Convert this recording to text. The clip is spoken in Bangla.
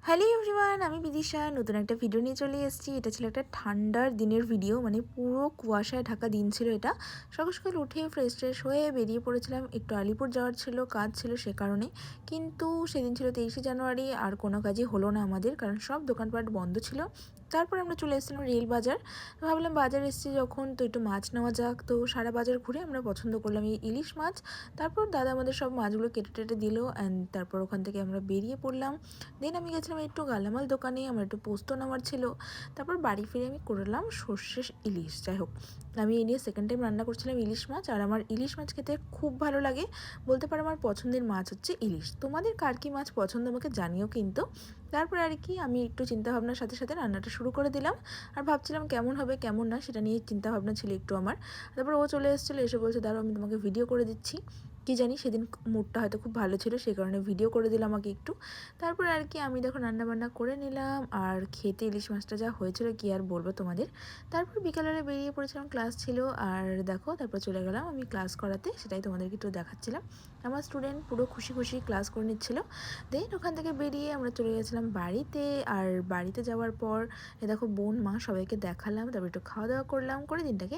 হ্যালো এভরিওয়ান, আমি বিদিশা নতুন একটা ভিডিও নিয়ে চলে এসেছি। এটা ছিল একটা ঠান্ডার দিনের ভিডিও, মানে পুরো কুয়াশায় ঢাকা দিন ছিল এটা। সকাল সকাল উঠে ফ্রেশ ট্রেশ হয়ে বেরিয়ে পড়েছিলাম, একটু আলিপুর যাওয়ার ছিল, কাজ ছিল সে কারণে। কিন্তু সেদিন ছিল 23শে জানুয়ারি, আর কোনো কাজই হলো না আমাদের, কারণ সব দোকানপাট বন্ধ ছিল। তারপর আমরা চলে এসেছিলাম রেল বাজার। ভাবলাম বাজার এসেছি যখন, তো একটু মাছ নেওয়া যাক। তো সারা বাজার ঘুরে আমরা পছন্দ করলাম এই ইলিশ মাছ। তারপর দাদা আমাদের সব মাছগুলো কেটে টেটে দিল, অ্যান্ড তারপর ওখান থেকে আমরা বেরিয়ে পড়লাম। দেন আমি গেছিলাম একটু গালামাল দোকানে, আমার একটু পোস্ত নেওয়ার ছিল। তারপর বাড়ি ফিরে আমি করলাম সর্ষে ইলিশ। যাই হোক, আমি এই নিয়ে সেকেন্ড টাইম রান্না করছিলাম ইলিশ মাছ, আর আমার ইলিশ মাছ খেতে খুব ভালো লাগে। বলতে পারো আমার পছন্দের মাছ হচ্ছে ইলিশ। তোমাদের কার কী মাছ পছন্দ আমাকে জানিও কিন্তু। তারপর আর কি আমি একটু চিন্তাভাবনার সাথে সাথে রান্নাটা শুরু করে দিলাম, আর ভাবছিলাম কেমন হবে কেমন না সেটা নিয়ে চিন্তাভাবনা ছিল একটু আমার। তারপর ও চলে এসেছিলো, এসে বলছে দাঁড়াও আমি তোমাকে ভিডিও করে দিচ্ছি। কি জানি সেদিন মুডটা হয়তো খুব ভালো ছিল, সেই কারণে ভিডিও করে দিলাম আমাকে একটু। তারপর আর কি আমি দেখো রান্নাবান্না করে নিলাম, আর খেতে ইলিশ মাছটা যা হয়েছিল কি আর বলবো তোমাদের। তারপর বিকালবেলা বেরিয়ে পড়েছিলাম, ক্লাস ছিল। আর দেখো তারপর চলে গেলাম আমি ক্লাস করাতে, সেটাই তোমাদেরকে একটু দেখাচ্ছিলাম। আমার স্টুডেন্ট পুরো খুশি খুশি ক্লাস করে নিচ্ছিল। দেন ওখান থেকে বেরিয়ে আমরা চলে গেছিলাম বাড়িতে। আর বাড়িতে যাওয়ার পর দেখো বোন মা সবাইকে দেখালাম, তারপর একটু খাওয়া দাওয়া করলাম, করে দিনটাকে